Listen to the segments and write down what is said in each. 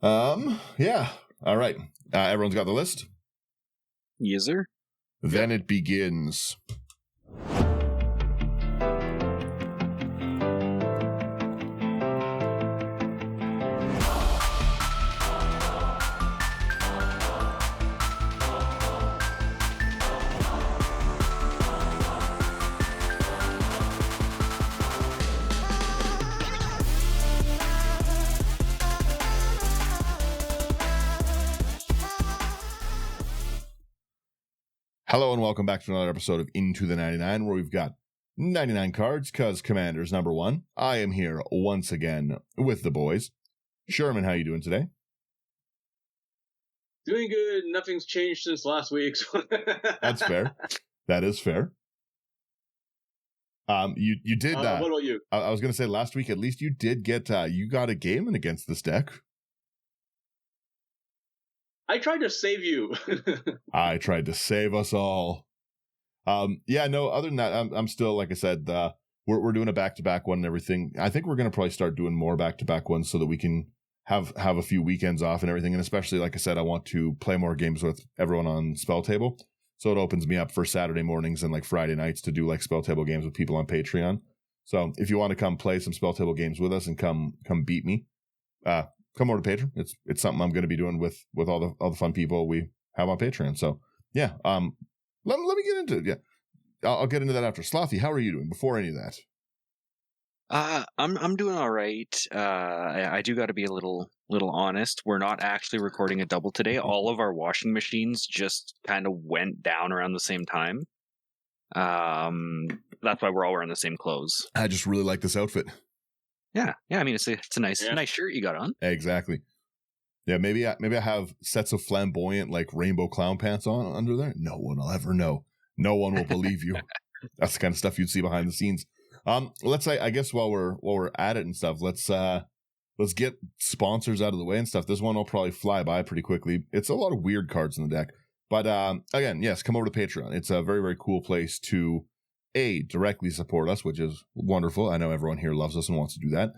Yeah. All right. Everyone's got the list? Yes, sir. Then it begins. Hello and welcome back to another episode of Into the 99, where we've got 99 cards, cuz Commander's number one. I am here once again with the boys. Sherman, how you doing today? Doing good. Nothing's changed since last week. So That's fair. That is fair. You did. what about you? I was going to say last week, at least you did get. You got a game in against this deck. I tried to save you. I tried to save us all. Yeah, no, other than that, I'm still, like I said, we're doing a back-to-back one and everything. I think we're going to probably start doing more back-to-back ones so that we can have a few weekends off and everything. And especially, like I said, I want to play more games with everyone on Spell Table. So it opens me up for Saturday mornings and like Friday nights to do like Spell Table games with people on Patreon. So if you want to come play some Spell Table games with us and come beat me, come over to Patreon. It's something I'm going to be doing with all the fun people we have on Patreon. So yeah, let me get into it. Yeah, I'll get into that after. Slothy, how are you doing? Before any of that, I'm doing all right. I do got to be a little honest. We're not actually recording a double today. All of our washing machines just kind of went down around the same time. That's why we're all wearing the same clothes. I just really like this outfit. Yeah. I mean, it's a nice shirt you got on. Exactly. Yeah, maybe I have sets of flamboyant like rainbow clown pants on under there. No one will ever know. No one will believe you. That's the kind of stuff you'd see behind the scenes. Let's say, I guess while we're at it and stuff, let's get sponsors out of the way and stuff. This one will probably fly by pretty quickly. It's a lot of weird cards in the deck, but again, yes, come over to Patreon. It's a very, very cool place to directly support us, which is wonderful. I know everyone here loves us and wants to do that.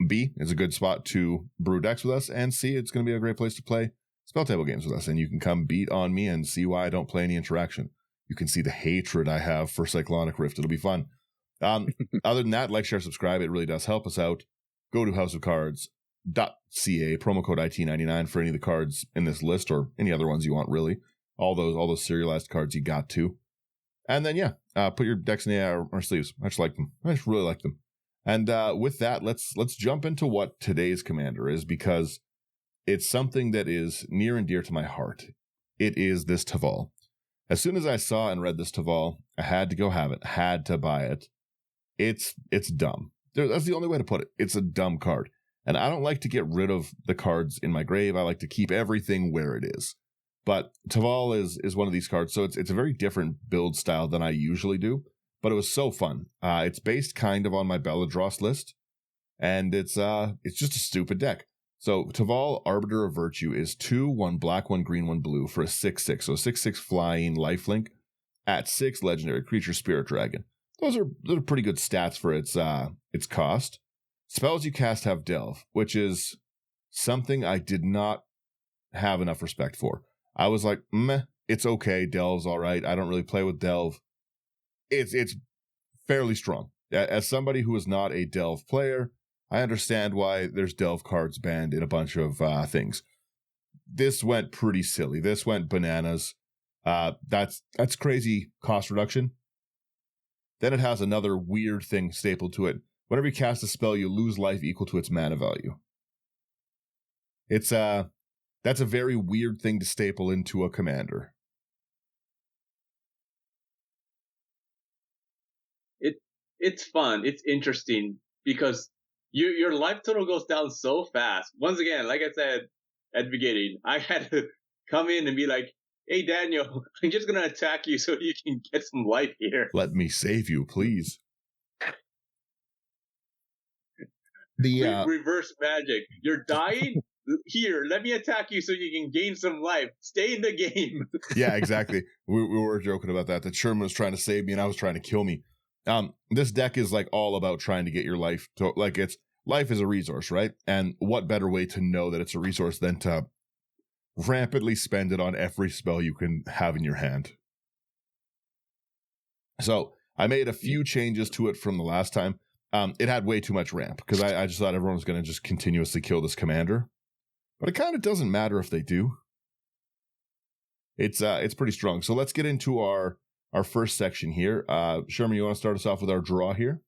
B, it's a good spot to brew decks with us, and C, it's going to be a great place to play spell table games with us, and you can come beat on me and see why I don't play any interaction. You can see the hatred I have for Cyclonic Rift. It'll be fun. Other than that, like, share, subscribe. It really does help us out. Go to houseofcards.ca, promo code IT99 for any of the cards in this list or any other ones you want, really. All those serialized cards you got to. And then, yeah, put your decks in our sleeves. I just like them. I just really like them. And with that, let's jump into what today's commander is, because it's something that is near and dear to my heart. It is this Teval. As soon as I saw and read this Teval, I had to go have it, had to buy it. It's dumb. That's the only way to put it. It's a dumb card. And I don't like to get rid of the cards in my grave. I like to keep everything where it is. But Teval is one of these cards, so it's a very different build style than I usually do. But it was so fun. It's based kind of on my Belladross list, and it's just a stupid deck. So Teval, Arbiter of Virtue, is 2, 1 black, 1 green, 1 blue for a 6/6. So 6/6 flying lifelink at 6 legendary creature spirit dragon. Those are pretty good stats for its cost. Spells you cast have Delve, which is something I did not have enough respect for. I was like, meh, it's okay. Delve's all right. I don't really play with Delve. It's fairly strong. As somebody who is not a Delve player, I understand why there's Delve cards banned in a bunch of things. This went pretty silly. This went bananas. That's crazy cost reduction. Then it has another weird thing stapled to it. Whenever you cast a spell, you lose life equal to its mana value. That's a very weird thing to staple into a commander. It's fun. It's interesting because your life total goes down so fast. Once again, like I said at the beginning, I had to come in and be like, hey, Daniel, I'm just going to attack you so you can get some life here. Let me save you, please. Reverse magic. You're dying? Here, let me attack you so you can gain some life. Stay in the game. Yeah, exactly. We were joking about that Sherman was trying to save me and I was trying to kill me. This deck is like all about trying to get your life to, like, it's life is a resource, right? And what better way to know that it's a resource than to rampantly spend it on every spell you can have in your hand. So I made a few changes to it from the last time. It had way too much ramp because I just thought everyone was going to just continuously kill this commander. But it kind of doesn't matter if they do. It's pretty strong. So let's get into our first section here. Sherman, you want to start us off with our draw here?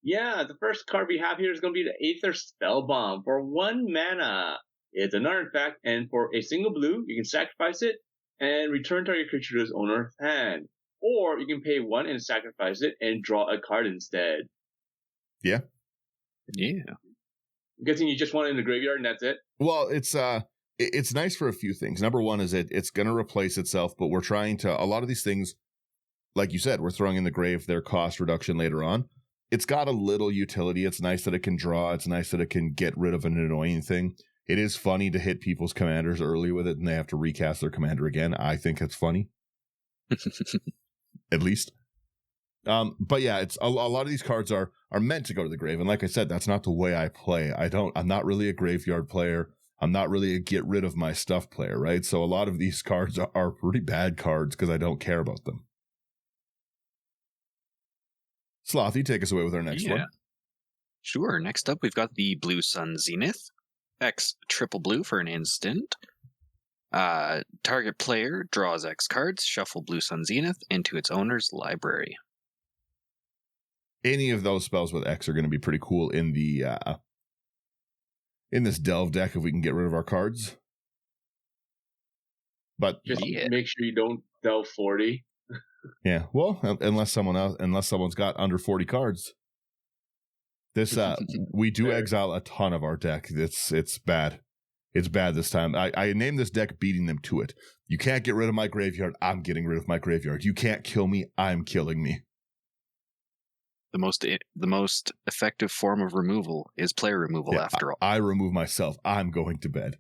Yeah, the first card we have here is going to be the Aether Spellbomb for 1 mana. It's an artifact, and for a single blue, you can sacrifice it and return target creature to its owner's hand. Or you can pay 1 and sacrifice it and draw a card instead. Yeah. Yeah. I'm guessing you just want it in the graveyard and that's it? Well, it's nice for a few things. Number one is it's going to replace itself, but we're trying to, a lot of these things, like you said, we're throwing in the grave their cost reduction later on. It's got a little utility. It's nice that it can draw. It's nice that it can get rid of an annoying thing. It is funny to hit people's commanders early with it and they have to recast their commander again. I think it's funny. At least. But yeah, it's a lot of these cards are meant to go to the grave. And like I said, that's not the way I play. I'm not really a graveyard player. I'm not really a get rid of my stuff player, right? So a lot of these cards are pretty bad cards because I don't care about them. Slothy, take us away with our next one. Sure. Next up, we've got the Blue Sun Zenith. X triple blue for an instant. Target player draws X cards, shuffle Blue Sun Zenith into its owner's library. Any of those spells with X are going to be pretty cool in the in this delve deck if we can get rid of our cards. But just make sure you don't delve 40. Yeah, well, unless someone's got under 40 cards. This we do exile a ton of our deck. It's bad. It's bad this time. I named this deck Beating Them to It. You can't get rid of my graveyard. I'm getting rid of my graveyard. You can't kill me. I'm killing me. The most effective form of removal is player removal, after all. I remove myself. I'm going to bed.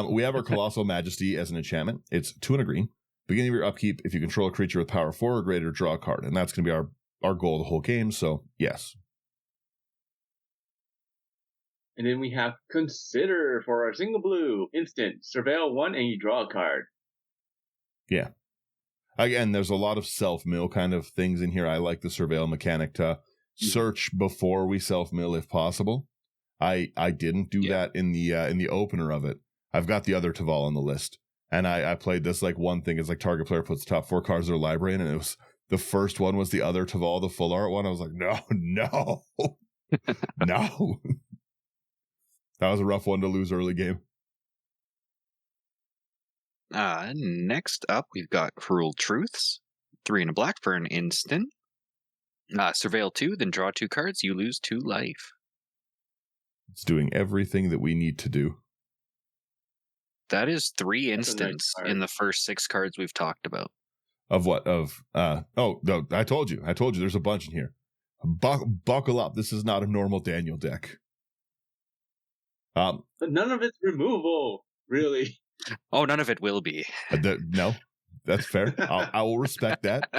We have our Colossal Majesty as an enchantment. It's 2 and a green. Beginning of your upkeep, if you control a creature with power 4 or greater, draw a card. And that's going to be our goal the whole game. So, yes. And then we have Consider for our single blue. Instant. Surveil 1 and you draw a card. Yeah. Again, there's a lot of self-mill kind of things in here. I like the Surveil mechanic to search before we self-mill if possible. I didn't do that in the opener of it. I've got the other Teval on the list. And I played this like one thing is like target player puts the top 4 cards of their library in, and it was the first one was the other Teval, the full art one. I was like, no. No. That was a rough one to lose early game. Next up, we've got Cruel Truths. 3 and a black for an instant. Surveil 2, then draw 2 cards. You lose 2 life. It's doing everything that we need to do. That is 3 instants in the first 6 cards we've talked about. Of what? No, I told you. There's a bunch in here. Buckle up. This is not a normal Daniel deck. But none of it's removal, really. Oh, none of it will be. No, that's fair. I will respect that.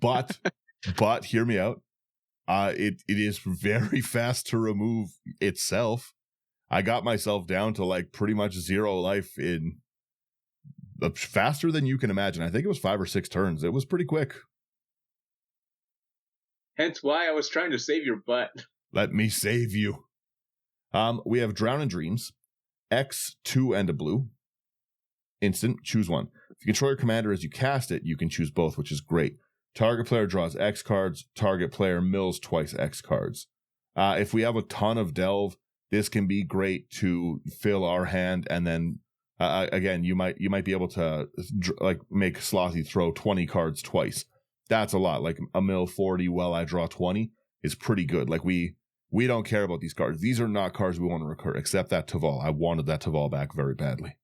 But hear me out. It is very fast to remove itself. I got myself down to like pretty much 0 life in faster than you can imagine. I think it was 5 or 6 turns. It was pretty quick. Hence why I was trying to save your butt. Let me save you. We have Drown in Dreams, X, 2 and a blue. Instant, choose one. If you control your commander as you cast it, you can choose both, which is great. Target player draws X cards. Target player mills twice X cards. If we have a ton of delve, this can be great to fill our hand, and then again, you might be able to like make Slothy throw 20 cards twice. That's a lot. Like a mill 40 while I draw 20 is pretty good. Like we don't care about these cards. These are not cards we want to recur, except that Teval. I wanted that Teval back very badly.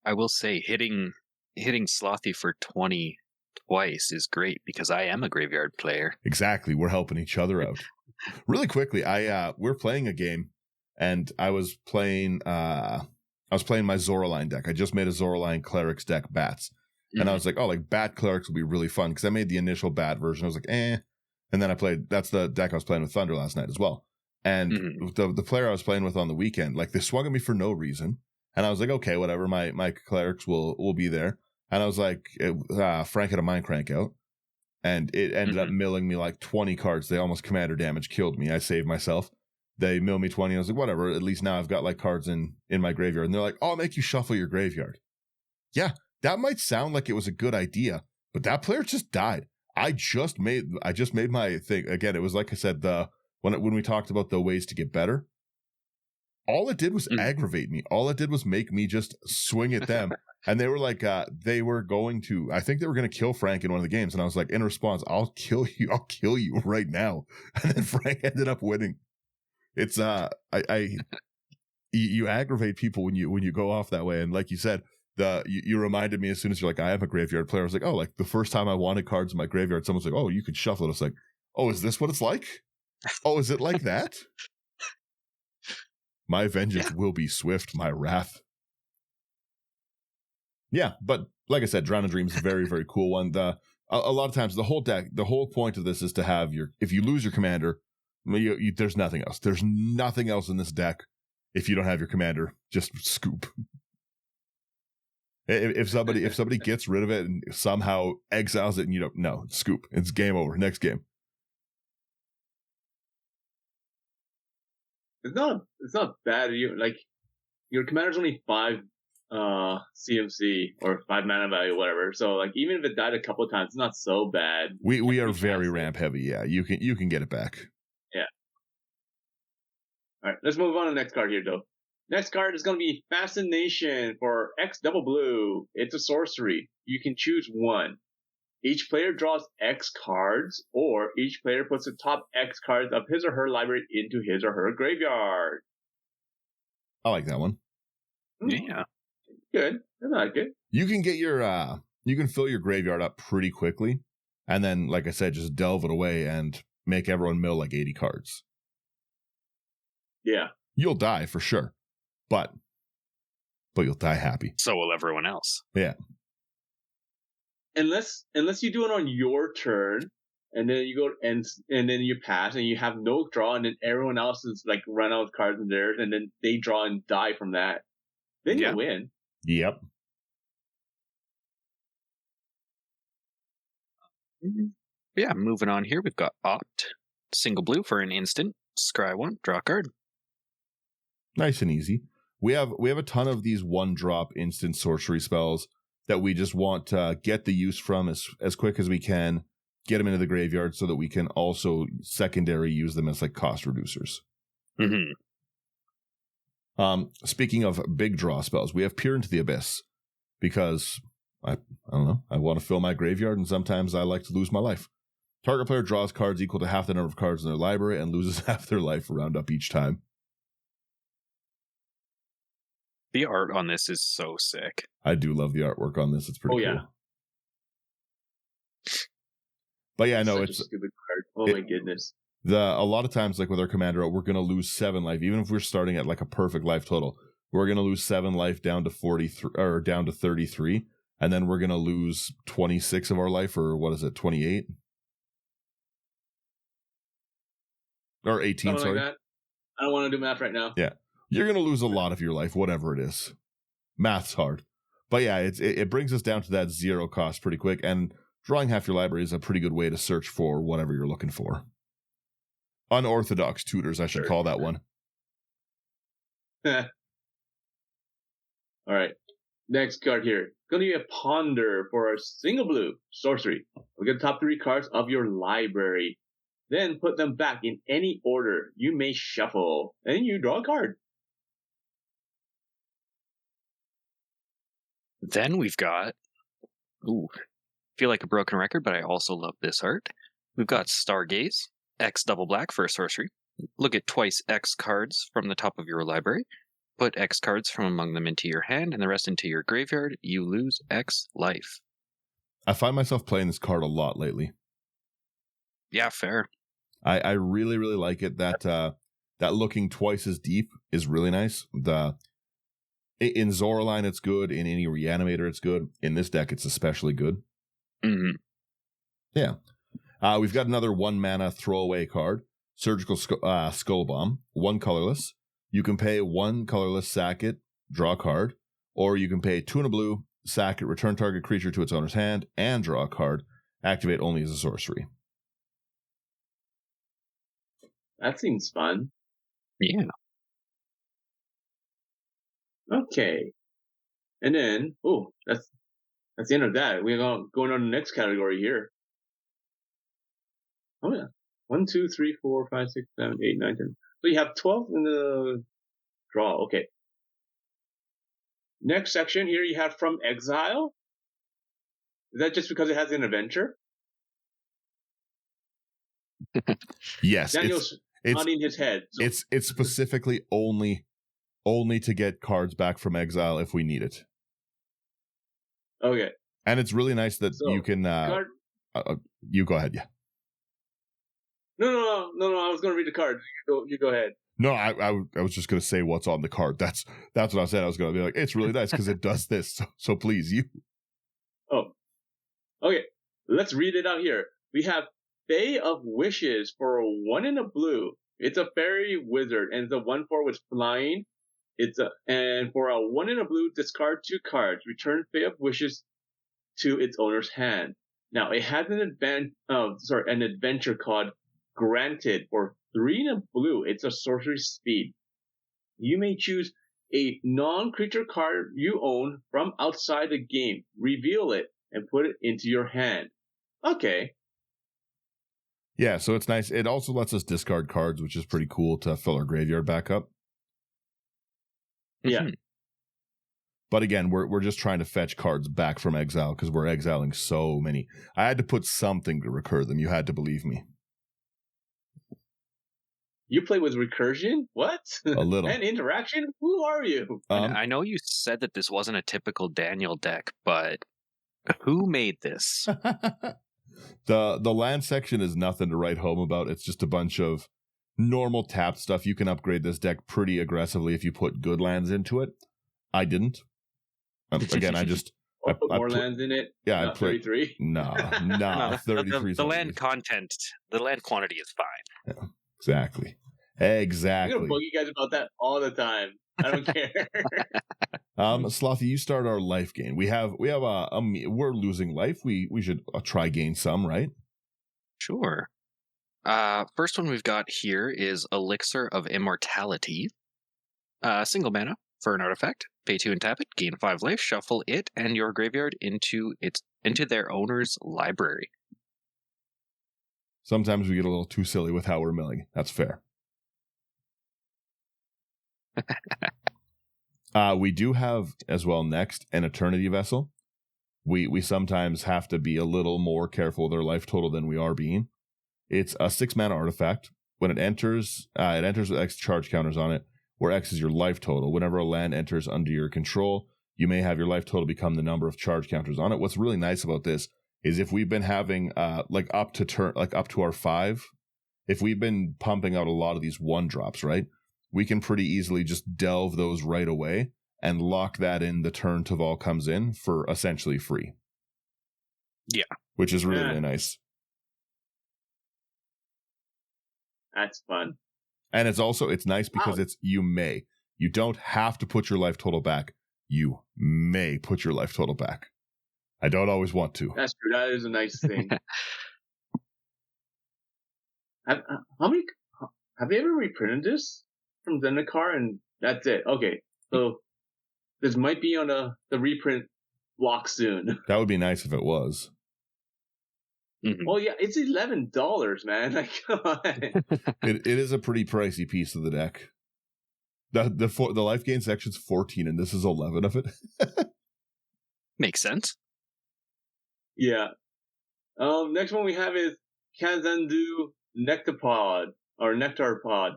I will say hitting Slothy for 20 twice is great because I am a graveyard player. Exactly. We're helping each other out. Really quickly, we're playing a game, and I was playing my Zoraline deck. I just made a Zoraline Clerics deck, Bats. And I was like, oh, like Bat Clerics will be really fun because I made the initial Bat version. I was like, And then that's the deck I was playing with Thunder last night as well. And the player I was playing with on the weekend, like they swung at me for no reason. And I was like, okay, whatever. My clerics will be there. And I was like, Frank had a mind crank out. And it ended up milling me like 20 cards. They almost commander damage killed me. I saved myself. They mill me 20. I was like, whatever. At least now I've got like cards in my graveyard. And they're like, oh, I'll make you shuffle your graveyard. Yeah, that might sound like it was a good idea, but that player just died. I just made my thing. Again, it was like I said, when we talked about the ways to get better, all it did was aggravate me. All it did was make me just swing at them. And they were like, I think they were going to kill Frank in one of the games. And I was like, in response, I'll kill you right now. And then Frank ended up winning. It's, you aggravate people when you go off that way. And like you said, you reminded me as soon as you're like, I am a graveyard player. I was like, oh, like the first time I wanted cards in my graveyard, someone's like, oh, you could shuffle it. I was like, oh, is this what it's like? Oh, is it like that? My vengeance will be swift, my wrath. Yeah, but like I said, Drown in Dream is a very, very cool one. A lot of times the whole point of this is to have if you lose your commander, there's nothing else. There's nothing else in this deck. If you don't have your commander, just scoop. If somebody gets rid of it and somehow exiles it, and no, scoop. It's game over. Next game. It's not bad. Your commander's only 5 CMC or 5 mana value, whatever. So like even if it died a couple of times, it's not so bad. We are very ramp heavy. Yeah, you can get it back. Yeah. All right, let's move on to the next card here, though. Next card is going to be Fascination for X double blue. It's a sorcery. You can choose one. Each player draws X cards, or each player puts the top X cards of his or her library into his or her graveyard. I like that one. Yeah. Good. I like it. You can get you can fill your graveyard up pretty quickly, and then, like I said, just delve it away and make everyone mill like 80 cards. Yeah. You'll die for sure, but you'll die happy. So will everyone else. Yeah. Unless you do it on your turn, and then you go and then you pass and you have no draw, and then everyone else is like run out of cards in theirs, and then they draw and die from that. Then you win. Yep. Yeah, moving on here, we've got Opt. Single blue for an instant. Scry 1, draw a card. Nice and easy. We have a ton of these 1-drop instant sorcery spells that we just want to get the use from as quick as we can, get them into the graveyard so that we can also secondary use them as like cost reducers. Speaking of big draw spells, we have Peer into the Abyss because I don't know, I want to fill my graveyard and sometimes I like to lose my life. Target player draws cards equal to half the number of cards in their library and loses half their life, round up each time. The art on this is so sick. I do love the artwork on this. It's pretty cool. Yeah. But yeah, no, it's it's a stupid card. Oh my goodness. A lot of times, like with our commander, we're going to lose 7 life, even if we're starting at like a perfect life total. We're going to lose 7 life down to 43 or down to 33, and then we're going to lose 26 of our life, or what is it, 28 or 18? Something sorry, like that. I don't want to do math right now. Yeah, you're going to lose a lot of your life, whatever it is. Math's hard, but yeah, it brings us down to that 0 cost pretty quick, and drawing half your library is a pretty good way to search for whatever you're looking for. Unorthodox tutors, I should call that one. All right. Next card here. Going to be a Ponder for a single blue sorcery. We'll get the top 3 cards of your library. Then put them back in any order you may shuffle. And you draw a card. Then we've got... feel like a broken record, but I also love this art. We've got Stargaze. X double black for a sorcery. Look at twice X cards from the top of your library. Put X cards from among them into your hand and the rest into your graveyard. You lose X life. I find myself playing this card a lot lately. Yeah, fair. I really, really like it. That looking twice as deep is really nice. In Zoraline, it's good. In any Reanimator, it's good. In this deck, it's especially good. Mm-hmm. Yeah. We've got another 1 mana throwaway card, Surgical Skull Bomb, 1 colorless. You can pay 1 colorless, sack it, draw a card, or you can pay 2 and a blue, sack it, return target creature to its owner's hand, and draw a card. Activate only as a sorcery. That seems fun. Yeah. Okay. And then, that's the end of that. We're going on the next category here. Oh yeah. 1, 2, 3, 4, 5, 6, 7, 8, 9, 10. So you have 12 in the draw. Okay. Next section here you have From Exile. Is that just because it has an adventure? Yes. Daniel's nodding his head. So. It's specifically only to get cards back from exile if we need it. Okay. And it's really nice that you can you go ahead, yeah. No, I was going to read the card. You go ahead. No, I was just going to say what's on the card. That's what I said. I was going to be like, it's really nice because it does this. So please, you. Oh. Okay. Let's read it out here. We have Bay of Wishes for 1 and a blue. It's a fairy wizard, and it's a 1/4 with flying. And for a 1 and a blue, discard 2 cards. Return Bay of Wishes to its owner's hand. Now it has an adventure called Granted for 3 and a blue. It's a sorcery speed. You may choose a non-creature card you own from outside the game. Reveal it and put it into your hand. Okay. Yeah, so it's nice. It also lets us discard cards, which is pretty cool to fill our graveyard back up. Yeah. But again, we're just trying to fetch cards back from exile because we're exiling so many. I had to put something to recur them. You had to believe me. You play with recursion? What? A little. And interaction? Who are you? I know you said that this wasn't a typical Daniel deck, but who made this? The land section is nothing to write home about. It's just a bunch of normal tapped stuff. You can upgrade this deck pretty aggressively if you put good lands into it. I didn't. Again, I just... I put more lands in it? Yeah, I played... 33? Nah, 33 the land content, the land quantity is fine. Yeah, exactly. I'm gonna bug you guys about that all the time. I don't care. Slothy, you start our life gain. We're losing life. We should try gain some, right? Sure. First one we've got here is Elixir of Immortality. Single mana for an artifact. Pay 2 and tap it. Gain 5 life. Shuffle it and your graveyard into their owner's library. Sometimes we get a little too silly with how we're milling. That's fair. We do have as well next an Eternity Vessel. We sometimes have to be a little more careful with our life total than we are being. It's a 6 mana artifact. When it enters with X charge counters on it, where X is your life total. Whenever a land enters under your control, you may have your life total become the number of charge counters on it. What's really nice about this is if we've been having up to our 5, if we've been pumping out a lot of these 1-drops, right? We can pretty easily just delve those right away and lock that in the turn Teval comes in for essentially free. Yeah. Which is really, really nice. That's fun. And it's nice because you don't have to put your life total back. You may put your life total back. I don't always want to. That's true. That is a nice thing. Have they ever reprinted this from Zendikar? And that's it. Okay. So this might be on the reprint block soon. That would be nice if it was. Mm-hmm. Well, yeah, it's $11, man. Like, come on. It is a pretty pricey piece of the deck. The life gain section's 14, and this is 11 of it. Makes sense. Yeah. Next one we have is Kazandu Nectarpod or Nectarpod.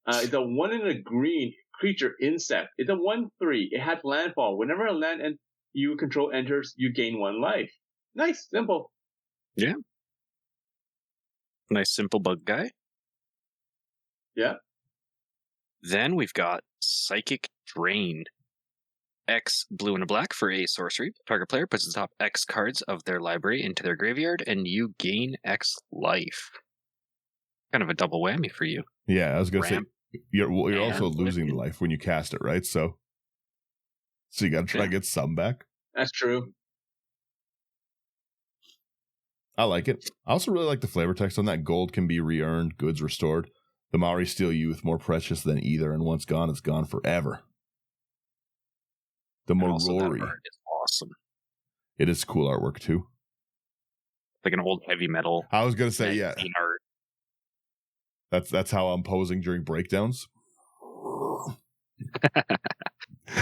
It's a 1 and a green creature insect. It's a 1/3. It has landfall. Whenever a land you control enters, you gain 1 life. Nice, simple. Yeah. Nice simple bug guy. Yeah. Then we've got Psychic Drain. X blue and a black for a sorcery. Target player puts the top X cards of their library into their graveyard, and you gain X life. Kind of a double whammy for you. Yeah, I was going to say, Ramp you're also and losing Lift. life when you cast it, right? So you got to try to get some back. That's true. I like it. I also really like the flavor text on that. Gold can be re-earned, goods restored. The Maori Steel Youth, more precious than either, and once gone, it's gone forever. The And also that Morori. art is awesome. It is cool artwork, too. Like an old heavy metal. I was going to say, yeah. Art. That's how I'm posing during breakdowns.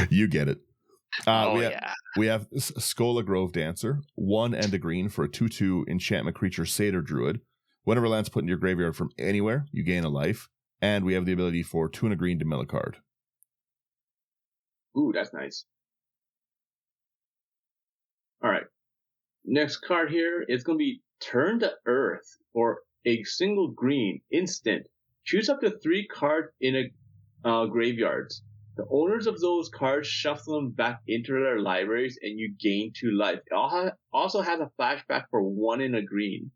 You get it. We have Skola Grove Dancer, 1 and a green for a 2/2 enchantment creature Satyr Druid. Whenever lands put in your graveyard from anywhere, you gain a life. And we have the ability for 2 and a green to mill a card. Ooh, that's nice. All right. Next card here is going to be Turn to Earth for a single green instant. Choose up to 3 cards in a graveyards. The owners of those cards shuffle them back into their libraries, and you gain 2 life. It also has a flashback for 1 in a green.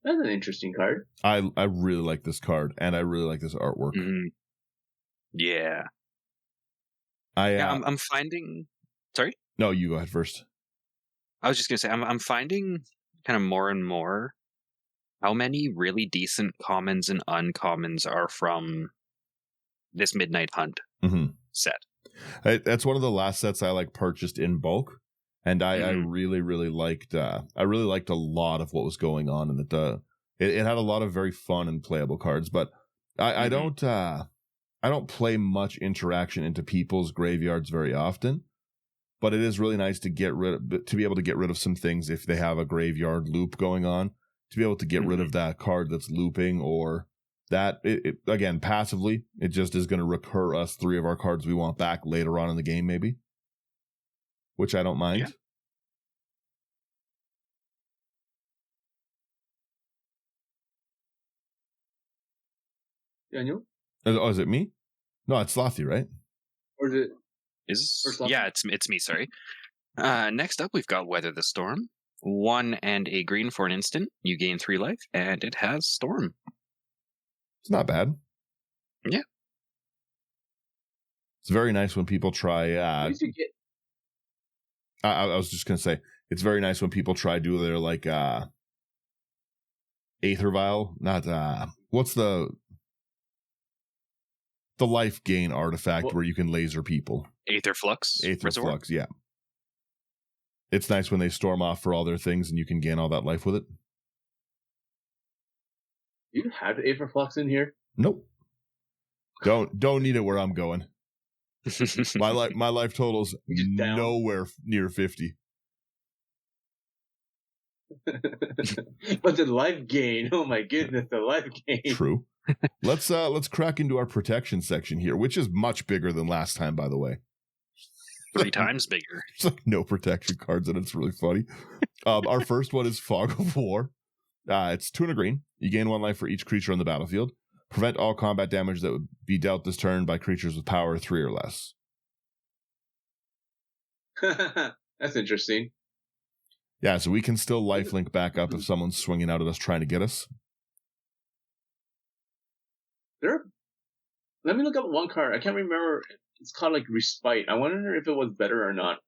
That's an interesting card. I really like this card, and I really like this artwork. Mm-hmm. Yeah. I'm finding. Sorry. No, you go ahead first. I was just gonna say I'm finding kind of more and more how many really decent commons and uncommons are from this Midnight Hunt set. That's one of the last sets I purchased in bulk, and I really liked. I really liked a lot of what was going on, and it had a lot of very fun and playable cards. But I don't play much interaction into people's graveyards very often. But it is really nice to be able to get rid of some things if they have a graveyard loop going on, to be able to get rid of that card that's looping, or that again, passively, it just is going to recur us 3 of our cards we want back later on in the game, maybe, which I don't mind. Yeah. Daniel? Oh, is it me? No, it's Slothy, right? Or is it? Yeah, it's me. Sorry. Next up, we've got Weather the Storm. 1 and a green for an instant. You gain 3 life, and it has Storm. It's not bad. Yeah. It's very nice when people try. I was just gonna say it's very nice when people try do their Aether Vial. Not what's the life gain artifact where you can laser people. Aether Flux. Flux, yeah. It's nice when they storm off for all their things and you can gain all that life with it. You have Aether Flux in here? Nope. Don't need it where I'm going. My life total's nowhere near 50. But the life gain, oh my goodness, the life gain. True. Let's crack into our protection section here, which is much bigger than last time, by the way. 3 times bigger. It's no protection cards, and it's really funny. Our first one is Fog of War. It's 2 and a green. You gain 1 life for each creature on the battlefield. Prevent all combat damage that would be dealt this turn by creatures with power 3 or less. That's interesting. Yeah, so we can still lifelink back up if someone's swinging out at us trying to get us. Let me look up one card. I can't remember. It's called Respite. I wonder if it was better or not.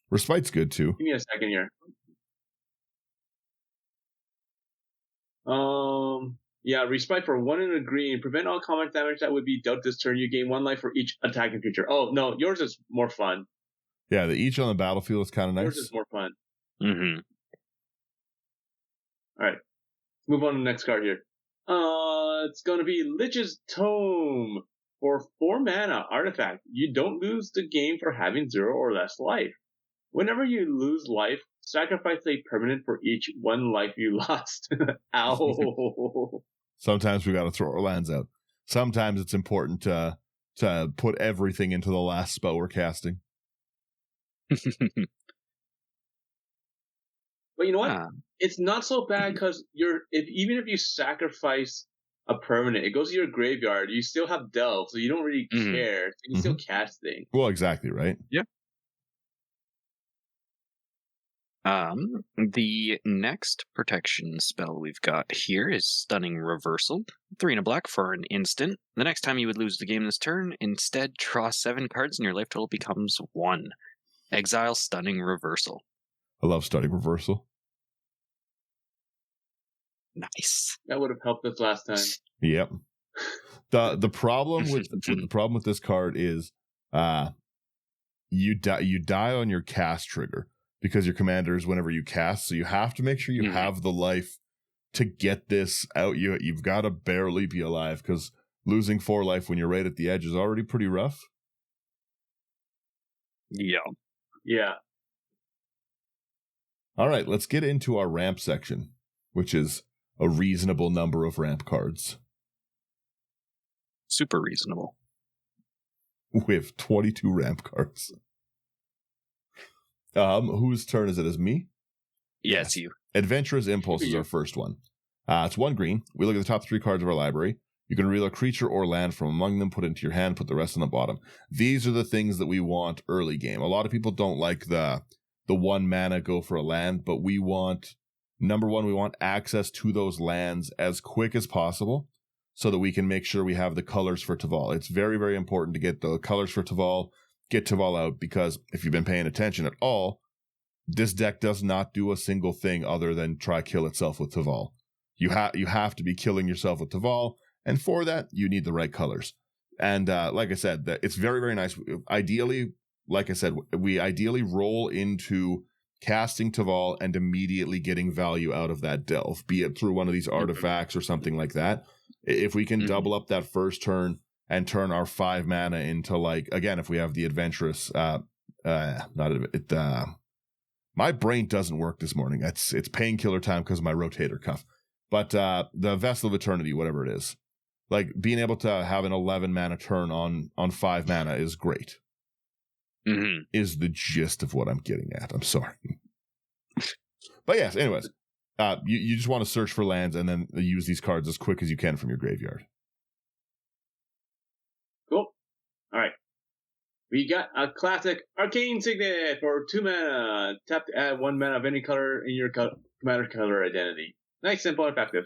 Respite's good too. Give me a second here. Yeah, Respite for 1 and a green. Prevent all combat damage that would be dealt this turn. You gain 1 life for each attacking creature. Oh no, yours is more fun. Yeah, the each on the battlefield is kind of nice. Yours is more fun. Mm-hmm. All right, let's move on to the next card here. It's going to be Lich's Tome for 4 mana artifact. You don't lose the game for having 0 or less life. Whenever you lose life, sacrifice a permanent for each 1 life you lost. Ow. Sometimes we got to throw our lands out. Sometimes it's important to put everything into the last spell we're casting. But you know what? It's not so bad because even if you sacrifice a permanent. It goes to your graveyard. You still have Delve, so you don't really care. You can still cast things. Well, exactly, right? Yeah. The next protection spell we've got here is Stunning Reversal. 3 and a black for an instant. The next time you would lose the game this turn, instead draw 7 cards and your life total becomes 1. Exile Stunning Reversal. I love Stunning Reversal. Nice. That would have helped us last time. Yep. The problem with this card is you die on your cast trigger because your commander is whenever you cast, so you have to make sure you have the life to get this out. You've got to barely be alive, because losing 4 life when you're right at the edge is already pretty rough. Yeah. All right, let's get into our ramp section, which is a reasonable number of ramp cards. Super reasonable. We have 22 ramp cards. Whose turn is it? Is me? Yes, you. Adventurous Impulse is our first one. It's 1 green. We look at the top 3 cards of our library. You can reveal a creature or land from among them, put it into your hand, put the rest on the bottom. These are the things that we want early game. A lot of people don't like the 1 mana go for a land, but we want, number 1, we want access to those lands as quick as possible so that we can make sure we have the colors for Teval. It's very, very important to get the colors for Teval, get Teval out, because if you've been paying attention at all, this deck does not do a single thing other than try kill itself with Teval. You have to be killing yourself with Teval, and for that, you need the right colors. And like I said, it's very, very nice. Ideally, like I said, we ideally roll into casting Teval and immediately getting value out of that delve, be it through one of these artifacts or something like that. If we can double up that first turn and turn our 5 mana into, like, again, if we have the adventurous, my brain doesn't work this morning. It's painkiller time because of my rotator cuff. But the Vessel of Eternity, whatever it is, like being able to have an 11 mana turn on 5 mana is great. Is the gist of what I'm getting at. I'm sorry. But yes, anyways, you just want to search for lands and then use these cards as quick as you can from your graveyard. Cool. All right. We got a classic Arcane Signet for 2 mana. Tap to add 1 mana of any color in your commander color identity. Nice, simple, and effective.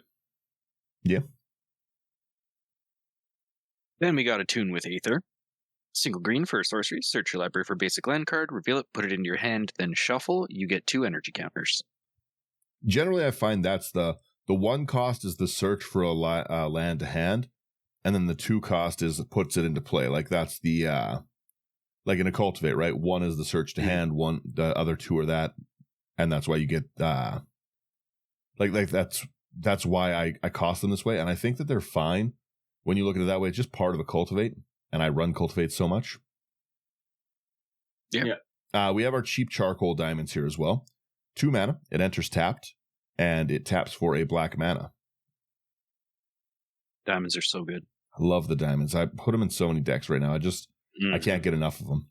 Yeah. Then we got Attune with Aether. Single green for a sorcery. Search your library for a basic land card, reveal it, put it into your hand, then shuffle. You get 2 energy counters. Generally, I find that's the 1 cost is the search for a land to hand, and then the 2 cost is puts it into play. Like that's the like in a cultivate, right? 1 is the search to hand, the other 2 are that, and that's why you get like that's why I cost them this way, and I think that they're fine when you look at it that way. It's just part of a cultivate, and I run cultivate so much. Yeah. We have our cheap charcoal diamonds here as well. 2 mana, it enters tapped, and it taps for a black mana. Diamonds are so good. I love the diamonds. I put them in so many decks right now. I can't get enough of them.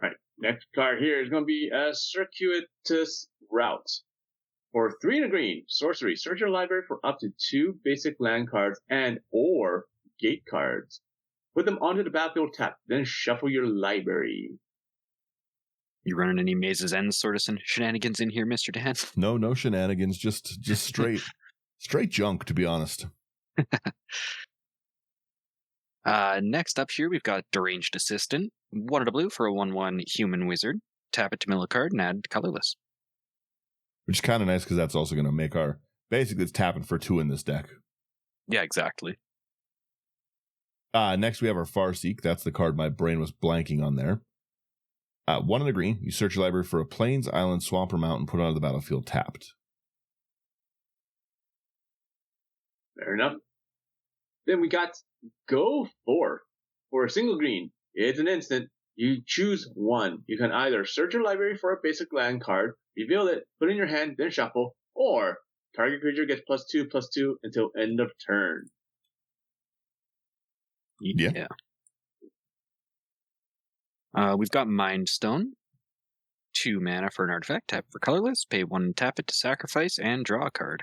Right. Next card here is going to be a Circuitous Route. For 3 and a green, sorcery. Search your library for up to 2 basic land cards and or gate cards. Put them onto the battlefield tap, then shuffle your library. You running any Maze's End sort of shenanigans in here, Mr. Dan? No shenanigans. Just straight junk, to be honest. Next up here, we've got Deranged Assistant. 1 and a blue for a 1/1 human wizard. Tap it to mill a card and add colorless. Which is kind of nice because that's also going to make basically it's tapping for 2 in this deck. Yeah, exactly. Next we have our Farseek. That's the card my brain was blanking on there. 1 in the green. You search your library for a plains, island, swamp, or mountain. Put it onto the battlefield tapped. Fair enough. Then we got Go Forth. For a single green, it's an instant. You choose 1. You can either search your library for a basic land card, reveal it, put it in your hand, then shuffle, or target creature gets +2/+2 until end of turn. Yeah. We've got Mind Stone. 2 mana for an artifact. Tap for colorless. Pay 1 and tap it to sacrifice and draw a card.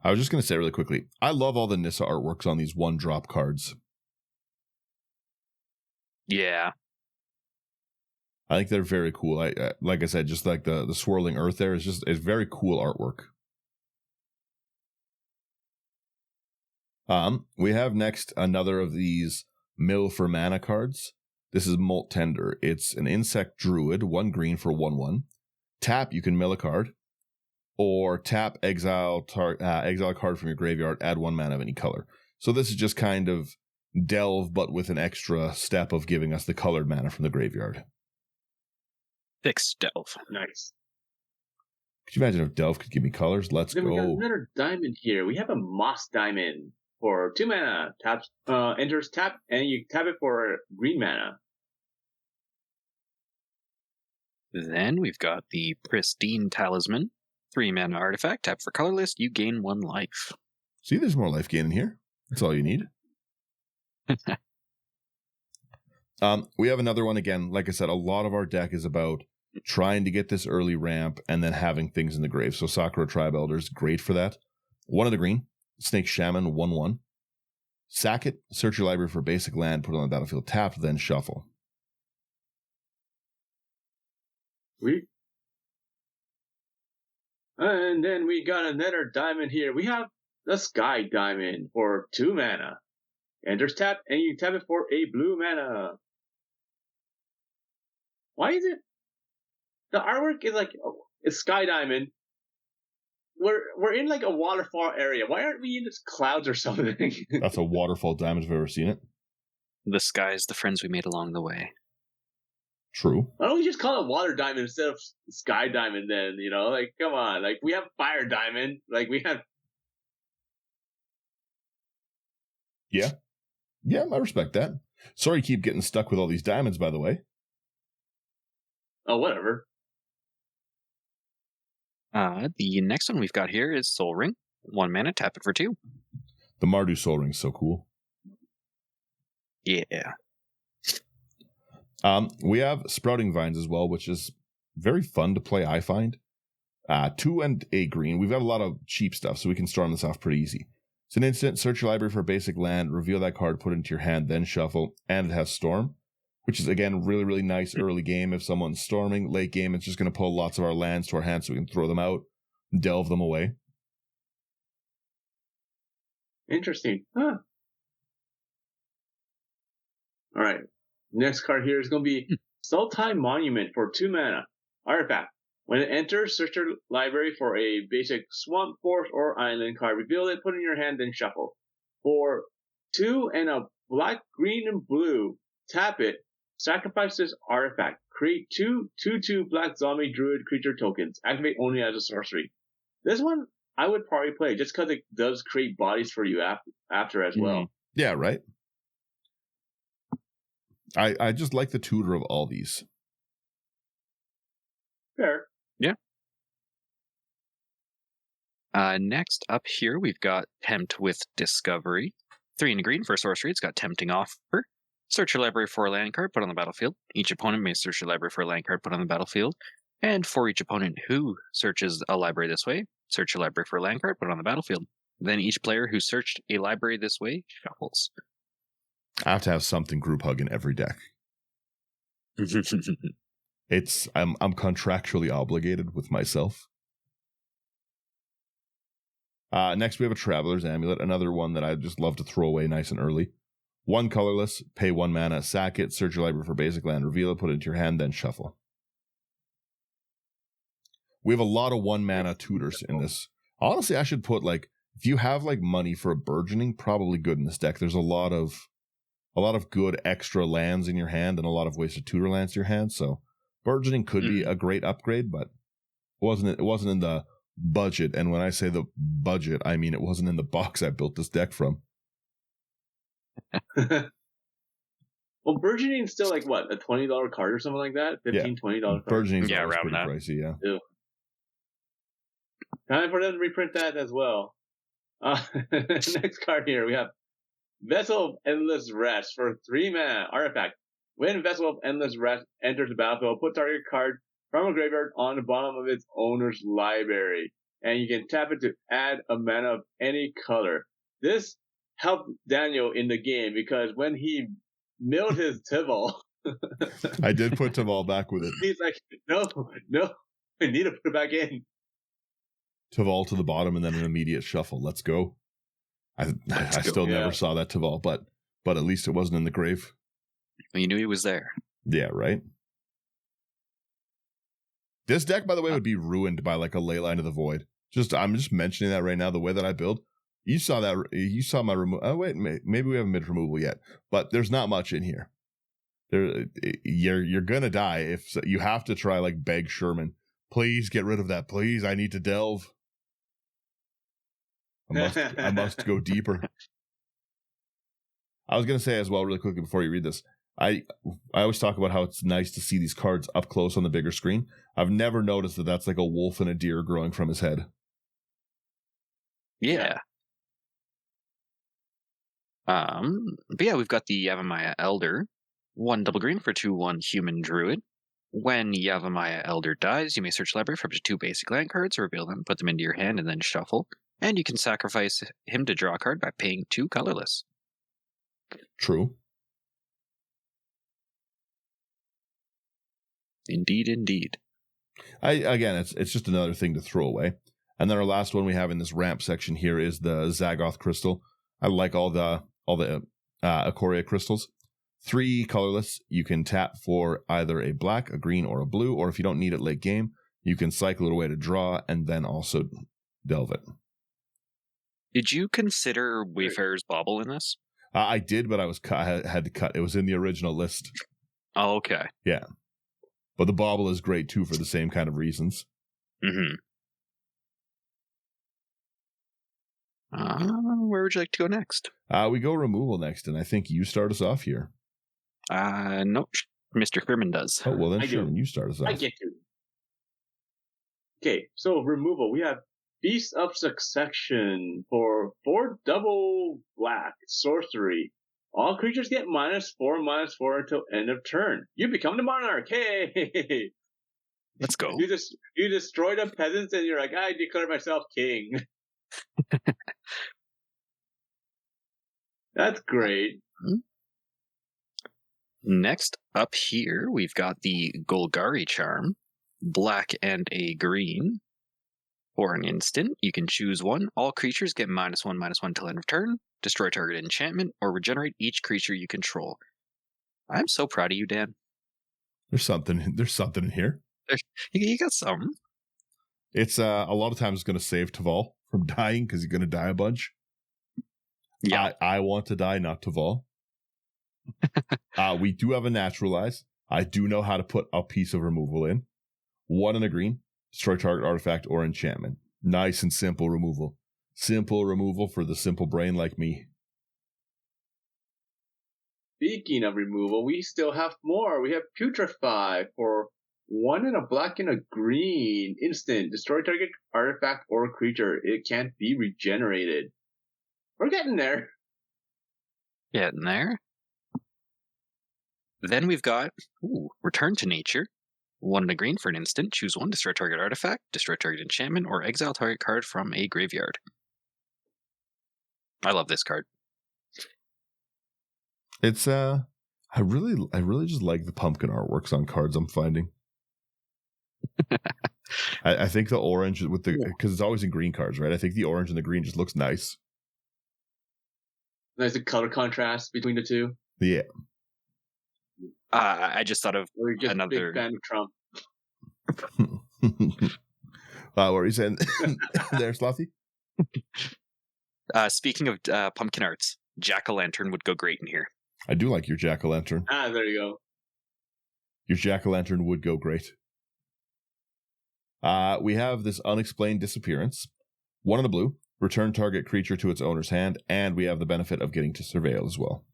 I was just going to say really quickly, I love all the Nissa artworks on these 1-drop cards. Yeah. I think they're very cool. I like I said, just like the swirling earth there is it's very cool artwork. We have next another of these mill for mana cards. This is Molt Tender. It's an insect druid, 1 green for 1/1. Tap, you can mill a card, or tap, exile a card from your graveyard, add 1 mana of any color. So this is just kind of delve, but with an extra step of giving us the colored mana from the graveyard. Fixed delve. Nice. Could you imagine if delve could give me colors? Let's Then go. we got another diamond here. We have a moss diamond for 2 mana. Taps, enters tap, and you tap it for green mana. Then we've got the Pristine Talisman. 3 mana artifact. Tap for colorless. You gain 1 life. See, there's more life gain in here. That's all you need. We have another one again. Like I said, a lot of our deck is about trying to get this early ramp and then having things in the grave. So Sakura Tribe Elder is great for that. 1 of the green. Snake Shaman, 1/1. Sack it. Search your library for basic land. Put it on the battlefield. Tap, then shuffle. Sweet. And then we got another diamond here. We have the Sky Diamond for 2 mana. Enters tap, and you tap it for a blue mana. Why is it? The artwork is like, it's Sky Diamond. We're in like a waterfall area. Why aren't we in just clouds or something? That's a waterfall diamond if I've ever seen it. The sky's the friends we made along the way. True. Why don't we just call it Water Diamond instead of Sky Diamond then, you know? Like, come on. Like, we have Fire Diamond. Like, we have... Yeah. Yeah, I respect that. Sorry you keep getting stuck with all these diamonds, by the way. Oh, whatever. The next one we've got here is Soul Ring. 1 mana, tap it for 2. The Mardu Soul Ring is so cool. Yeah. We have Sprouting Vines as well, which is very fun to play, I find. 2 and a green. We've got a lot of cheap stuff, so we can storm this off pretty easy. It's an instant. Search your library for a basic land, reveal that card, put it into your hand, then shuffle, and it has Storm, which is, again, really, really nice early game. If someone's storming, late game, it's just going to pull lots of our lands to our hand so we can throw them out, delve them away. Interesting. Huh. All right. Next card here is going to be Sultai Monument for 2 mana. Artifact. When it enters, search your library for a basic swamp, forest, or island card. Reveal it, put it in your hand, then shuffle. For 2 and a black, green, and blue, tap it. Sacrifice this artifact. Create 2/2 black zombie druid creature tokens. Activate only as a sorcery. This one I would probably play just because it does create bodies for you after as well. Yeah, right? I just like the tutor of all these. Fair. Yeah. Next up here, we've got Tempt with Discovery. 3 and a green for sorcery. It's got Tempting Offer. Search your library for a land card, put on the battlefield. Each opponent may search your library for a land card, put on the battlefield. And for each opponent who searches a library this way, search your library for a land card, put it on the battlefield. Then each player who searched a library this way shuffles. I have to have something group hug in every deck. I'm contractually obligated with myself. Next we have a Traveler's Amulet, another one that I just love to throw away nice and early. 1 colorless, pay 1 mana, sack it, search your library for basic land, reveal it, put it into your hand, then shuffle. We have a lot of 1 mana tutors in this. Honestly, I should put, like, if you have like money for a burgeoning, probably good in this deck. There's a lot of good extra lands in your hand and a lot of ways to tutor lands to your hand. So burgeoning could be a great upgrade, but it wasn't in the budget. And when I say the budget, I mean it wasn't in the box I built this deck from. Well, burgeoning's still like what, a $20 card or something like that? $15, $20 card. Burgeoning's around pretty that. pricey, yeah. Ew. Time for them to reprint that as well. Next card here, we have Vessel of Endless Rest for 3 mana. Artifact. When Vessel of Endless Rest enters the battlefield, put target card from a graveyard on the bottom of its owner's library. and you can tap it to add a mana of any color. This helped Daniel in the game because when he milled his Teval, I did put Teval back with it. he's like, no, I need to put it back in. Teval to the bottom and then an immediate shuffle. Let's go. I still never saw that Teval, but at least it wasn't in the grave. You knew he was there. Yeah, right? This deck, by the way, would be ruined by like a Leyline of the Void. I'm just mentioning that right now, the way that I build. You saw my removal. Oh, wait, maybe we haven't mid removal yet, but there's not much in here. You're going to die if you have to try like beg Sherman. Please get rid of that. Please, I need to delve. I must go deeper. I was going to say as well, really quickly before you read this, I always talk about how it's nice to see these cards up close on the bigger screen. I've never noticed that that's like a wolf and a deer growing from his head. Yeah. But yeah, we've got the Yavimaya Elder. 1 double green for 2/1 human druid. When Yavimaya Elder dies, you may search library for up to 2 basic land cards, reveal them, put them into your hand, and then shuffle. And you can sacrifice him to draw a card by paying 2 colorless. True. Indeed. Again, it's just another thing to throw away. And then our last one we have in this ramp section here is the Zagoth crystal. I like all the Ikoria crystals. 3 colorless. You can tap for either a black, a green, or a blue. Or if you don't need it late game, you can cycle it away to draw and then also delve it. Did you consider Wayfarer's Bauble in this? I did, but I had to cut. It was in the original list. Oh, okay. Yeah. But the Bauble is great too for the same kind of reasons. Mm-hmm. Where would you like to go next? We go removal next, and I think you start us off here. No, Mr. Sherman does. Oh, well then, Sherman, you start us off. I get to. Okay, so removal. We have Beast of Succession for 4 double black sorcery. All creatures get -4/-4 until end of turn. You become the monarch. Hey! Let's go. You destroy the peasants and you're like, I declare myself king. That's great. Next up here, we've got the Golgari Charm. Black and a green. For an instant, you can choose one. All creatures get -1/-1 till end of turn. Destroy target enchantment, or regenerate each creature you control. I'm so proud of you, Dan. There's something in here. You got some. It's a lot of times it's going to save Teval from dying because he's going to die a bunch. Yeah, I want to die, not Teval. We do have a naturalize. I do know how to put a piece of removal in. 1 and a green. Destroy target artifact or enchantment. Nice and simple removal. Simple removal for the simple brain like me. Speaking of removal, we still have more. We have Putrefy for 1 and a black and a green. Instant. Destroy target artifact or creature. It can't be regenerated. We're getting there. Getting there. Then we've got Return to Nature. 1 and a green for an instant. Choose 1. Destroy target artifact, destroy target enchantment, or exile target card from a graveyard. I love this card. It's I really just like the pumpkin artworks on cards I'm finding. I think the orange with because it's always in green cards, right? I think the orange and the green just looks nice. Nice color contrast between the two. Yeah. I just thought of We're just another a big fan of Trump. What were you saying there, Slothy? Speaking of pumpkin arts, Jack-o'-lantern would go great in here. I do like your jack-o'-lantern. There you go. Your jack-o'-lantern would go great. We have this unexplained disappearance. 1 in a blue. Return target creature to its owner's hand, and we have the benefit of getting to surveil as well.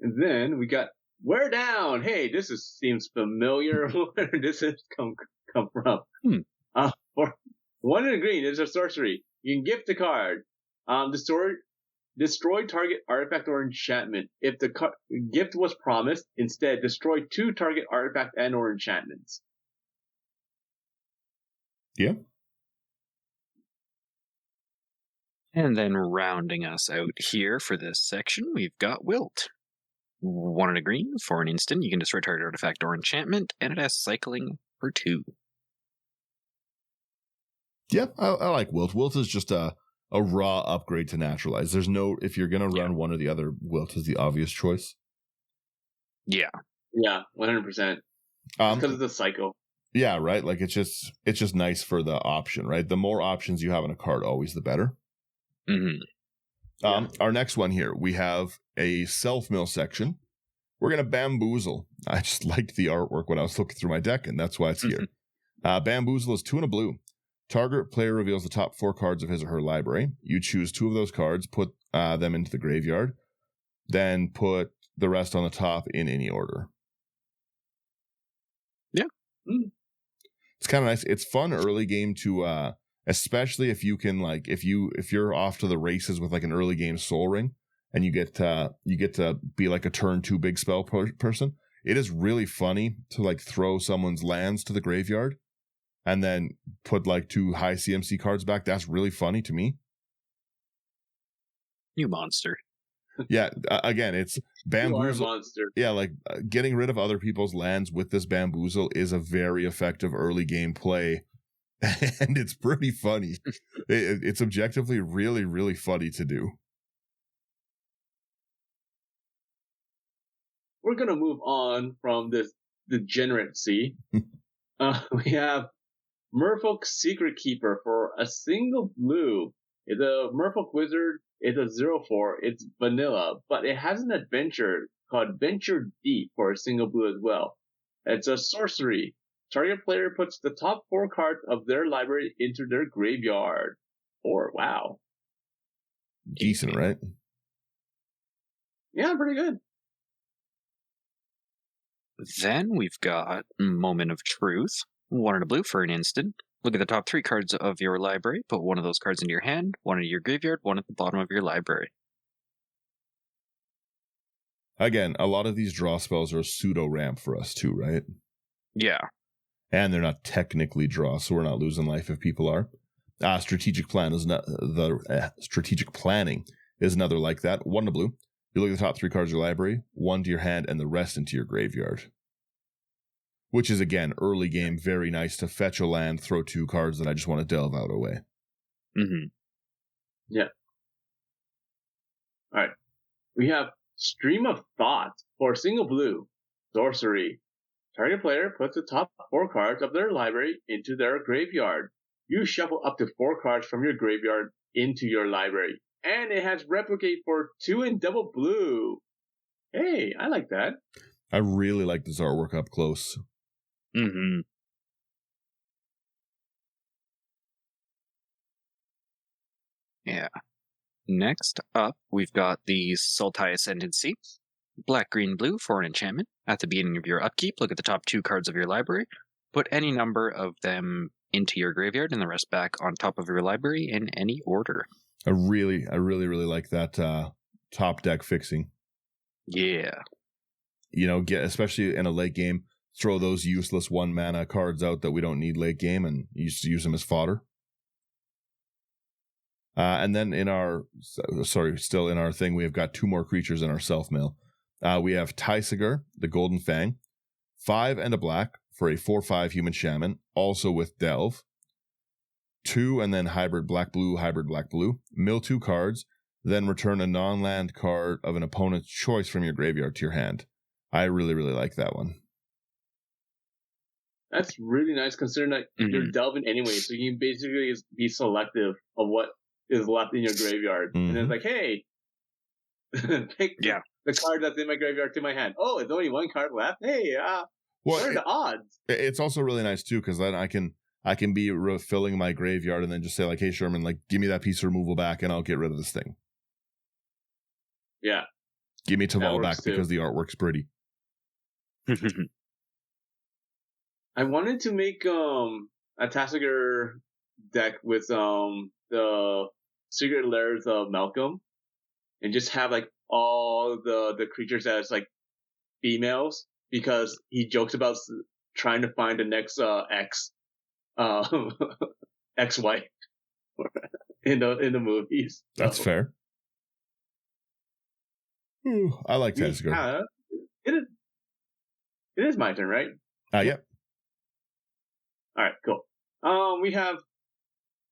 And then we got Wear Down. Hey, this seems familiar. Where did this come from? For 1 in a green is a sorcery. You can gift a card. Destroy target artifact or enchantment. If the gift was promised, instead destroy 2 target artifact and or enchantments. Yeah. And then rounding us out here for this section, we've got Wilt. 1 and a green. For an instant, you can destroy target artifact or enchantment, and it has cycling for 2. Yeah, I like Wilt. Wilt is just a raw upgrade to Naturalize. There's no, if you're going to run one or the other, Wilt is the obvious choice. Yeah. Yeah, 100%. Because of the cycle. Yeah, right? Like, it's just nice for the option, right? The more options you have in a card, always the better. Mm-hmm. Our next one here, we have a self-mill section. We're going to Bamboozle. I just liked the artwork when I was looking through my deck, and that's why it's here. Bamboozle is 2 and a blue. Target player reveals the top 4 cards of his or her library. You choose 2 of those cards, put them into the graveyard, then put the rest on the top in any order. Yeah. It's kind of nice. It's fun early game to, especially if you can, like, if you're off to the races with like an early game Soul Ring, and you get to be like a turn 2 big spell person. It is really funny to like throw someone's lands to the graveyard and then put like 2 high CMC cards back. That's really funny to me. You monster. Yeah, again, it's Bamboozle. You are a monster. Yeah, like getting rid of other people's lands with this Bamboozle is a very effective early game play, and it's pretty funny. It's objectively really, really funny to do. We're going to move on from this degeneracy. We have Merfolk Secret Keeper for a single blue. It's a Merfolk Wizard. It's a 0/4. It's vanilla, but it has an adventure called Venture Deep for a single blue as well. It's a sorcery. Target player puts the top 4 cards of their library into their graveyard. Or, wow. Decent, right? Yeah, pretty good. Then we've got Moment of Truth. 1 and a blue for an instant. Look at the top 3 cards of your library. Put 1 of those cards into your hand, 1 into your graveyard, 1 at the bottom of your library. Again, a lot of these draw spells are a pseudo ramp for us too, right? Yeah. And they're not technically draw, so we're not losing life if people are. Strategic planning is another like that. 1 to blue. You look at the top 3 cards of your library, 1 to your hand, and the rest into your graveyard. Which is, again, early game, very nice to fetch a land, throw 2 cards that I just want to delve out away. Mm-hmm. Yeah. All right. We have Stream of Thought for single blue. Sorcery. Target player puts the top 4 cards of their library into their graveyard. You shuffle up to 4 cards from your graveyard into your library. And it has Replicate for 2 and double blue. Hey, I like that. I really like this artwork up close. Mm-hmm. Yeah. Next up, we've got the Sultai Ascendancy. Black, green, blue for an enchantment. At the beginning of your upkeep, look at the top 2 cards of your library. Put any number of them into your graveyard and the rest back on top of your library in any order. I really like that top deck fixing. Yeah. You know, especially in a late game, throw those useless 1 mana cards out that we don't need late game and use them as fodder. And then still in our thing, we have got 2 more creatures in our self-mill. We have Tysigar, the Golden Fang, 5 and a black for a 4/5 human shaman, also with Delve. 2 and then hybrid black-blue, hybrid black-blue. Mill 2 cards, then return a non-land card of an opponent's choice from your graveyard to your hand. I really like that one. That's really nice considering that you're delving anyway, so you can basically be selective of what is left in your graveyard. And it's like, hey, pick the card that's in my graveyard to my hand. Oh, it's only 1 card left? Hey, what are the odds? It's also really nice too, because then I can be refilling my graveyard and then just say like, hey, Sherman, like, give me that piece of removal back and I'll get rid of this thing. Yeah. Give me Teval back too, because the artwork's pretty. I wanted to make a Tysigar deck with the Secret Lairs of Malcolm and just have like all the creatures as like females, because he jokes about trying to find the next X. ex-wife in the movies. That's fair. Ooh, I like Tezgard. It is my turn, right? Yep. All right, cool. We have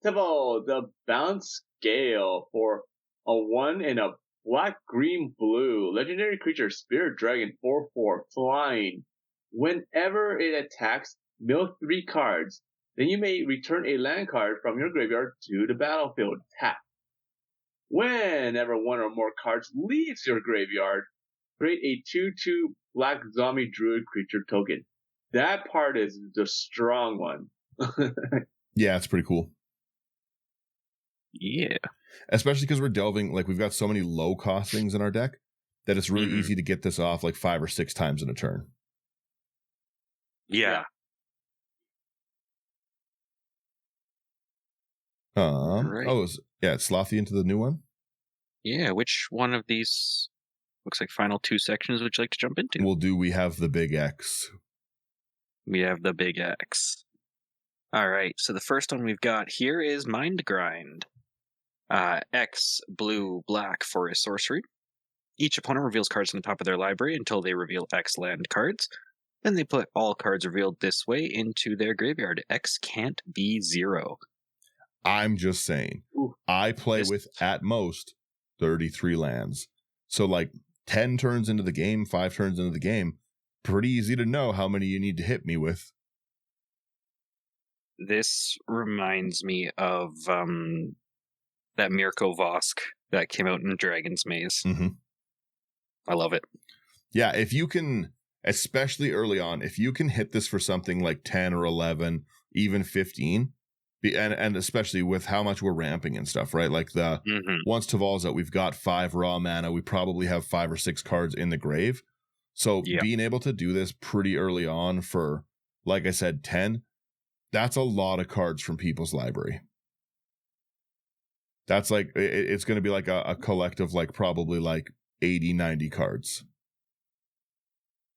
Teval, the balance scale for a 1 and a black, green, blue legendary creature, Spirit Dragon, 4/4, flying. Whenever it attacks, mill 3 cards. Then you may return a land card from your graveyard to the battlefield. Tap. Whenever one or more cards leaves your graveyard, create a 2/2 black zombie druid creature token. That part is the strong one. Yeah, it's pretty cool. Yeah. Especially because we're delving, like, we've got so many low cost things in our deck that it's really easy to get this off like 5 or 6 times in a turn. Yeah. Right. Oh, it's Slothy into the new one? Yeah, which one of these looks like final 2 sections would you like to jump into? We have the big X. We have the big X. All right, so the first one we've got here is Mind Grind. X, blue, black for a sorcery. Each opponent reveals cards from the top of their library until they reveal X land cards. Then they put all cards revealed this way into their graveyard. X can't be 0. I'm just saying. Ooh, I play with, at most, 33 lands. So, like, 10 turns into the game, 5 turns into the game, pretty easy to know how many you need to hit me with. This reminds me of that Mirko Vosk that came out in Dragon's Maze. Mm-hmm. I love it. Yeah, if you can, especially early on, if you can hit this for something like 10 or 11, even 15, and especially with how much we're ramping and stuff, right? Like once Teval's out, we've got 5 raw mana. We probably have 5 or 6 cards in the grave. So being able to do this pretty early on for, like I said, 10, that's a lot of cards from people's library. That's like, it's going to be like a collective, like probably like 80, 90 cards.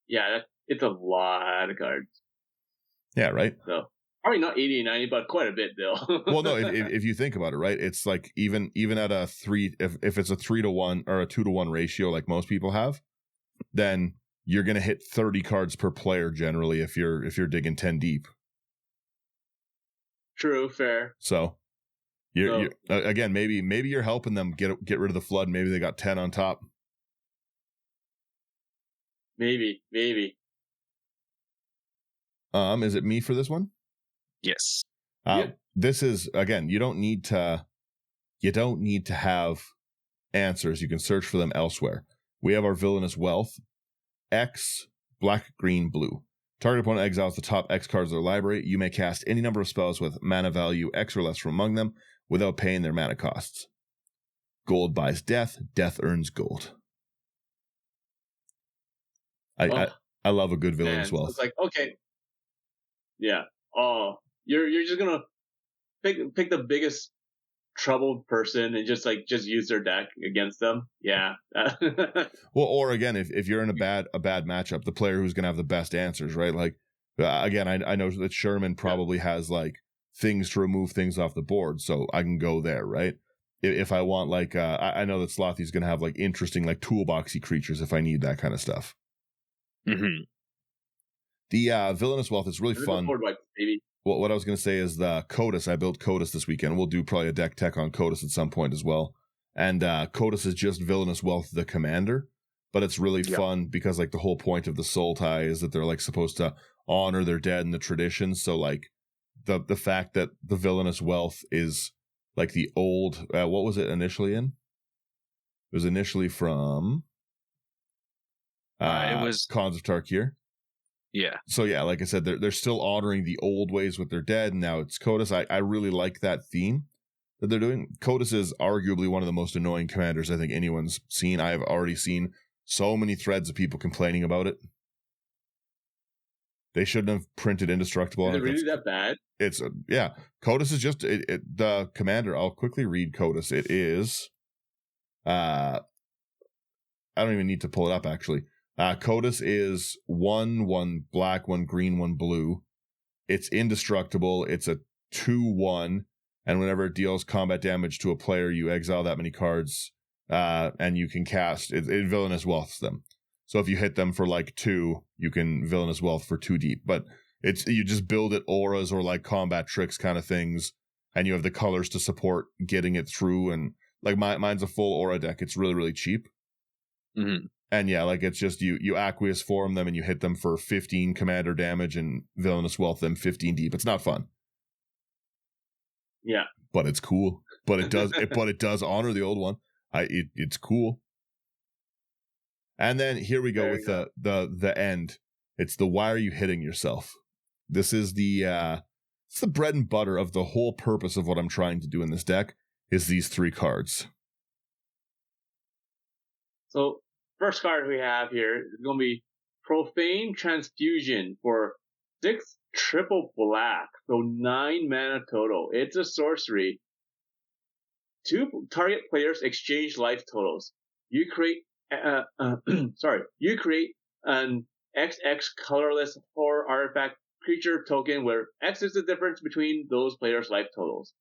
Yeah, it's a lot of cards. Yeah, right? So probably not 80 and 90, but quite a bit, though. Well, no, if you think about it, right? It's like even at a 3, if it's a 3-to-1 or a 2-to-1 ratio like most people have, then you're going to hit 30 cards per player generally if you're digging 10 deep. True, fair. So you're again, maybe you're helping them get rid of the flood. Maybe they got 10 on top. Maybe. Is it me for this one? Yes. This is, again, you don't need to have answers. You can search for them elsewhere. We have our Villainous Wealth. X, black, green, blue. Target opponent exiles the top X cards of their library. You may cast any number of spells with mana value X or less from among them without paying their mana costs. Gold buys death. Death earns gold. I love a good Villainous Wealth. It's like, okay. Yeah. Oh, you're just gonna pick the biggest troubled person and just use their deck against them. Yeah. Well, or again, if you're in a bad matchup, the player who's gonna have the best answers, right? Like, again, I know that Sherman probably has like things to remove things off the board, so I can go there, right? If I want, like, I know that Slothy's gonna have like interesting like toolboxy creatures if I need that kind of stuff. Mm-hmm. The Villainous Wealth is really fun. Baby. What I was going to say is the Codus. I built Codus this weekend. We'll do probably a deck tech on Codus at some point as well. And Codus is just Villainous Wealth, the commander. But it's really fun because like the whole point of the Soul Tie is that they're like supposed to honor their dead and the traditions. So like the fact that the Villainous Wealth is like the old, what was it initially in? It was initially from it was Khans of Tarkir. Yeah. So yeah, like I said, they're still honoring the old ways with their dead, and now it's Codus. I really like that theme that they're doing. Codus is arguably one of the most annoying commanders I think anyone's seen. I have already seen so many threads of people complaining about it. They shouldn't have printed Indestructible. Is it really that bad? It's Codus is just the commander. I'll quickly read Codus. It is, I don't even need to pull it up actually. Codus is 1 black, 1 green, 1 blue. It's indestructible. It's a 2/1, and whenever it deals combat damage to a player, you exile that many cards, and you can cast it villainous wealths them. So if you hit them for like 2, you can villainous wealth for 2 deep. But you just build it auras or like combat tricks kind of things, and you have the colors to support getting it through. And like mine's a full aura deck. It's really, really cheap. Mm-hmm. And yeah, like it's just you aqueous form them and you hit them for 15 commander damage and villainous wealth them 15 deep. It's not fun. Yeah. But it's cool. But it does honor the old one. It's cool. And then here we go with the end. It's the why are you hitting yourself? This is it's the bread and butter of the whole purpose of what I'm trying to do in this deck is these 3 cards. So first card we have here is going to be Profane Transfusion for 6 triple black, so 9 mana total. It's a sorcery. 2 target players exchange life totals. You create you create an XX colorless horror artifact creature token where X is the difference between those players' life totals.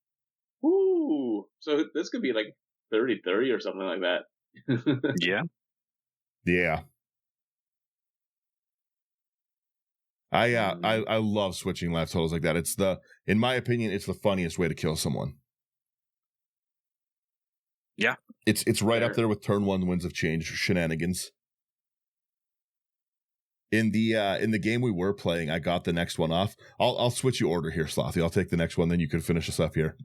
Woo! So this could be like 30-30 or something like that. Yeah. Yeah. I love switching life totals like that. In my opinion, it's the funniest way to kill someone. Yeah. It's right up there with turn 1 Winds of Change shenanigans. In the game we were playing, I got the next one off. I'll switch you order here, Slothy. I'll take the next one, then you can finish us up here.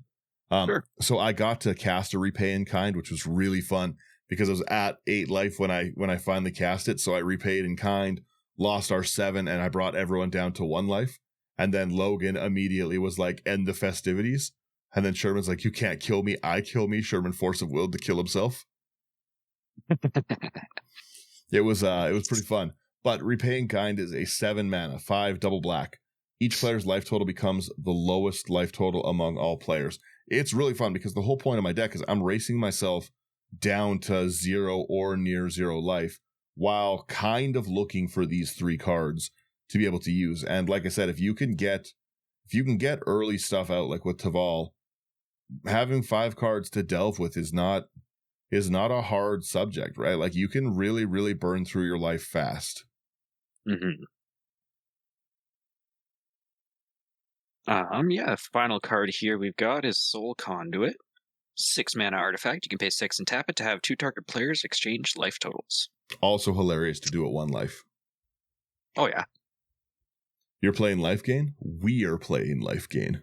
Sure. So I got to cast a Repay in Kind, which was really fun because I was at 8 life when I finally cast it. So I repaid in kind, lost our 7, and I brought everyone down to 1 life. And then Logan immediately was like, end the festivities. And then Sherman's like, you can't kill me, I kill me. Sherman force of willed to kill himself. It was pretty fun. But Repay in Kind is a 7 mana, 5 double black. Each player's life total becomes the lowest life total among all players. It's really fun because the whole point of my deck is I'm racing myself down to 0 or near 0 life while kind of looking for these 3 cards to be able to use. And like I said, if you can get early stuff out like with Teval, having 5 cards to delve with is not a hard subject, right? Like you can really, really burn through your life fast. Mm-hmm. Yeah, final card here we've got is Soul Conduit. 6 mana artifact. You can pay 6 and tap it to have 2 target players exchange life totals. Also hilarious to do at 1 life. Oh, yeah. You're playing life gain? We are playing life gain.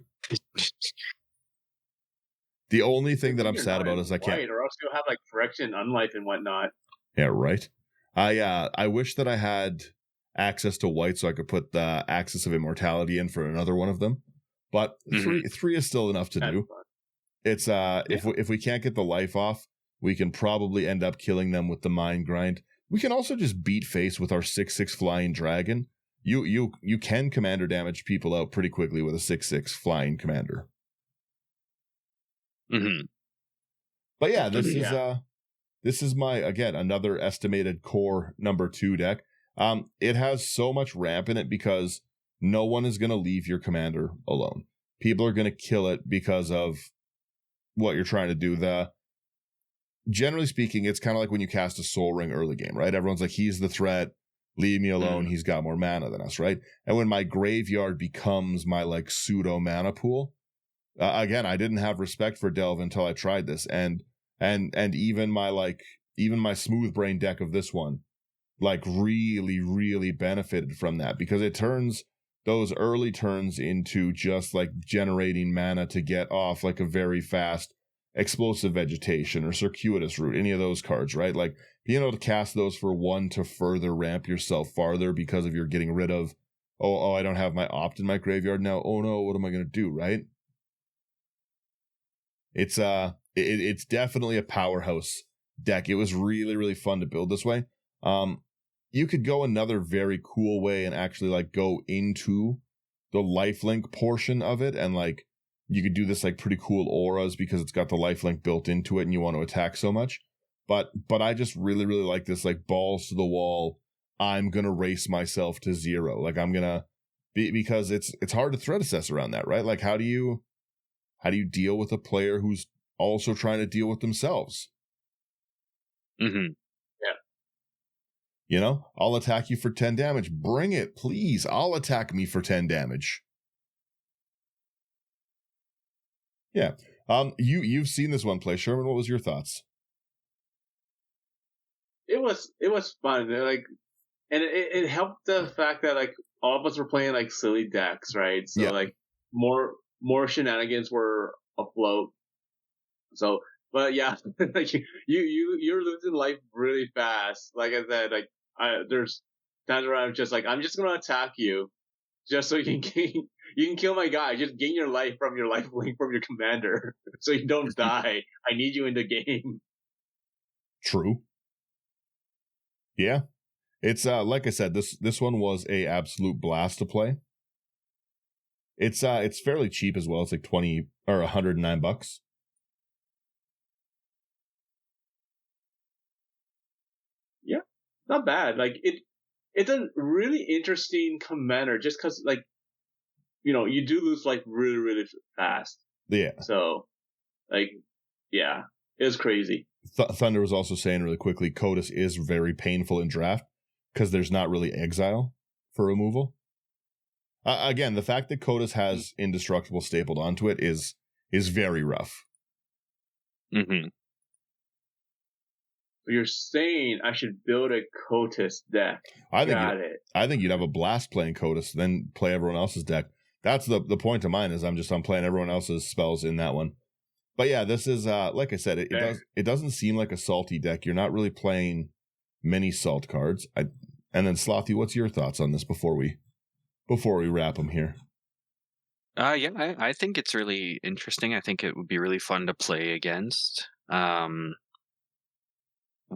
The only thing that I'm sad about is I can't. Or else you'll have like correction, unlife, and whatnot. Yeah, right. I wish that I had access to white so I could put the Axis of Immortality in for another one of them. But three is still enough to do. Fun. It's if we can't get the life off, we can probably end up killing them with the Mind Grind. We can also just beat face with our 6/6 flying dragon. You can commander damage people out pretty quickly with a 6/6 flying commander. Mm-hmm. But yeah, this is my, again, another estimated core number 2 deck. It has so much ramp in it because no one is going to leave your commander alone. People are going to kill it because of what you're trying to do. Generally speaking, it's kind of like when you cast a Soul Ring early game, right? Everyone's like, he's the threat. Leave me alone. He's got more mana than us, right? And when my graveyard becomes my like pseudo mana pool, again, I didn't have respect for Delve until I tried this, and even my smooth brain deck of this one, like really, really benefited from that because it turns those early turns into just like generating mana to get off like a very fast explosive vegetation or circuitous route, any of those cards, right? Like being able to cast those for 1 to further ramp yourself farther because of you're getting rid of, oh, I don't have my opt in my graveyard now. Oh no, what am I going to do, right? It's definitely a powerhouse deck. It was really, really fun to build this way. You could go another very cool way and actually like go into the lifelink portion of it, and like you could do this like pretty cool auras because it's got the lifelink built into it and you want to attack so much. But I just really, really like this like balls to the wall. I'm gonna race myself to 0. Like I'm gonna because it's hard to threat assess around that, right? Like, how do you deal with a player who's also trying to deal with themselves? Mm-hmm. You know, I'll attack you for 10 damage. Bring it, please. I'll attack me for 10 damage. Yeah. You've seen this one play, Sherman. What was your thoughts? It was fun. Like, and it helped the fact that like all of us were playing like silly decks, right? So like more shenanigans were afloat. So, but yeah, like you're losing life really fast. Like I said, like there's times where I'm just gonna attack you, just so you can kill my guy. Just gain your life from your life link from your commander, so you don't die. I need you in the game. True. Yeah, it's like I said, this one was a absolute blast to play. It's fairly cheap as well. It's like $20 or $109. Yeah, not bad. Like it's a really interesting commander, just because like you do lose life really really fast. Yeah. So like yeah, it was crazy. Thunder was also saying really quickly, Kotus is very painful in draft because there's not really exile for removal. Again, the fact that Kotus has indestructible stapled onto it is very rough. Mm-hmm. You're saying I should build a Kotus deck. I think you'd have a blast playing Kotus, then play everyone else's deck. That's the point of mine is I'm playing everyone else's spells in that one. But yeah, this is like I said, it doesn't seem like a salty deck. You're not really playing many salt cards. And then Slothy, what's your thoughts on this before we wrap them here? Yeah, I think it's really interesting. I think it would be really fun to play against.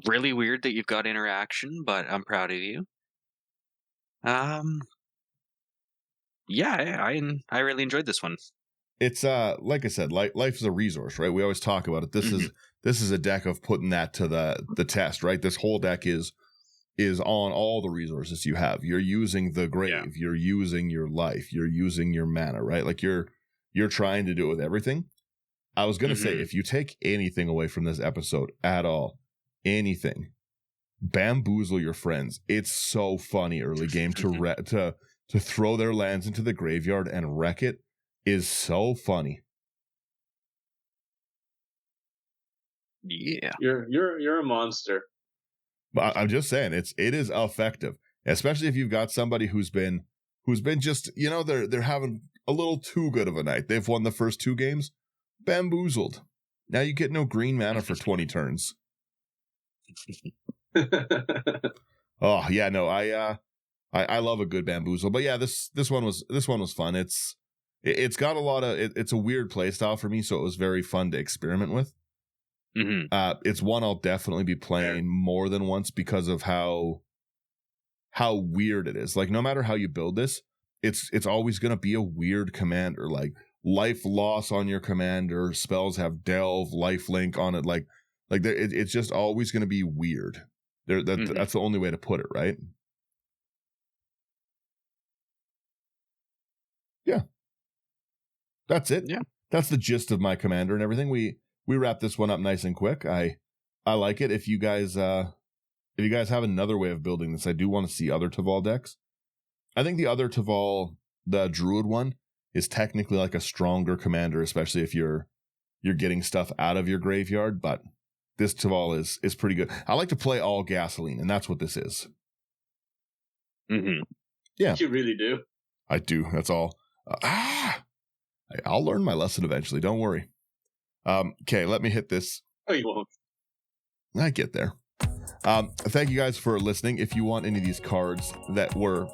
Really weird that you've got interaction, but I'm proud of you. Yeah, I really enjoyed this one. It's like I said, life is a resource, right? We always talk about it. This is a deck of putting that to the test, right? This whole deck is on all the resources you have. You're using the grave, you're using your life, you're using your mana, right? Like you're trying to do it with everything. I was gonna say, if you take anything away from this episode at all, anything, bamboozle your friends. It's so funny early game to throw their lands into the graveyard and wreck it. Is so funny. Yeah, you're a monster. But I'm just saying it is effective, especially if you've got somebody who's been just they're having a little too good of a night. They've won the first 2 games, bamboozled. Now you get no green mana for 20 turns. Oh yeah, no, I love a good bamboozle. But yeah, this one was fun. It's got a lot of it's a weird play style for me, so it was very fun to experiment with. It's one I'll definitely be playing more than once because of how weird it is. Like no matter how you build this, it's always going to be a weird commander. Like life loss on your commander, spells have delve, life link on it. Like it's just always going to be weird. That's the only way to put it, right? Yeah. That's it. Yeah. That's the gist of my commander and everything. We wrap this one up nice and quick. I like it. If you guys have another way of building this, I do want to see other Teval decks. I think the other Teval, the Druid one, is technically like a stronger commander, especially if you're getting stuff out of your graveyard, but this Teval is pretty good. I like to play all gasoline, and that's what this is. Yeah. You really do. I do. That's all. I'll learn my lesson eventually. Don't worry. Okay, let me hit this. Oh, you won't. I get there. Thank you guys for listening. If you want any of these cards that were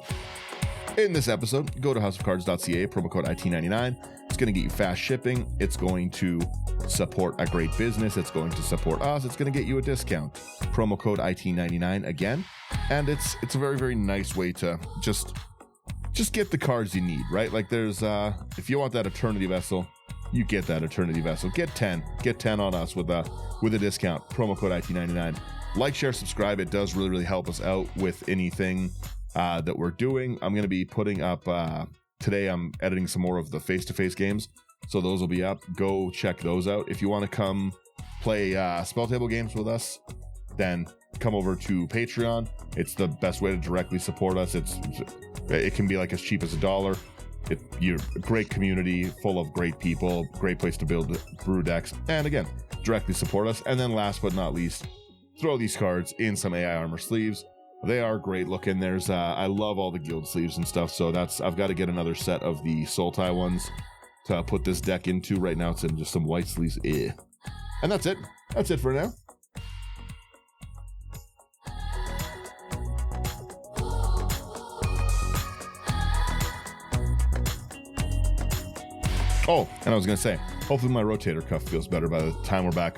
in this episode, go to houseofcards.ca, promo code IT99. It's going to get you fast shipping. It's going to support a great business. It's going to support us. It's going to get you a discount. Promo code IT99 again. And it's a very, very nice way to just get the cards you need, right? Like there's if you want that Eternity Vessel, you get that Eternity Vessel. Get 10 on us with a discount. Promo code IT99. Like, share, subscribe. It does really, really help us out with anything that we're doing. I'm going to be putting up, today I'm editing some more of the face-to-face games, so those will be up. Go check those out. If you want to come play spell table games with us, then come over to Patreon. It's the best way to directly support us. It can be like as cheap as $1. You're a great community full of great people, great place to build brew decks, and again, directly support us. And then last but not least, throw these cards in some AI armor sleeves. They are great looking. There's I love all the guild sleeves and stuff, so I've got to get another set of the Sultai ones to put this deck into. Right now it's in just some white sleeves. And that's it. That's it for now. Oh, and I was going to say, hopefully my rotator cuff feels better by the time we're back.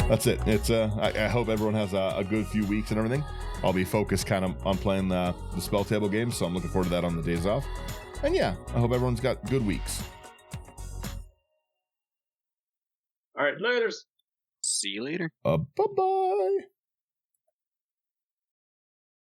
That's it. It's I hope everyone has a good few weeks and everything. I'll be focused kind of on playing the spell table games, so I'm looking forward to that on the days off. And yeah, I hope everyone's got good weeks. All right, laters. See you later. Bye-bye.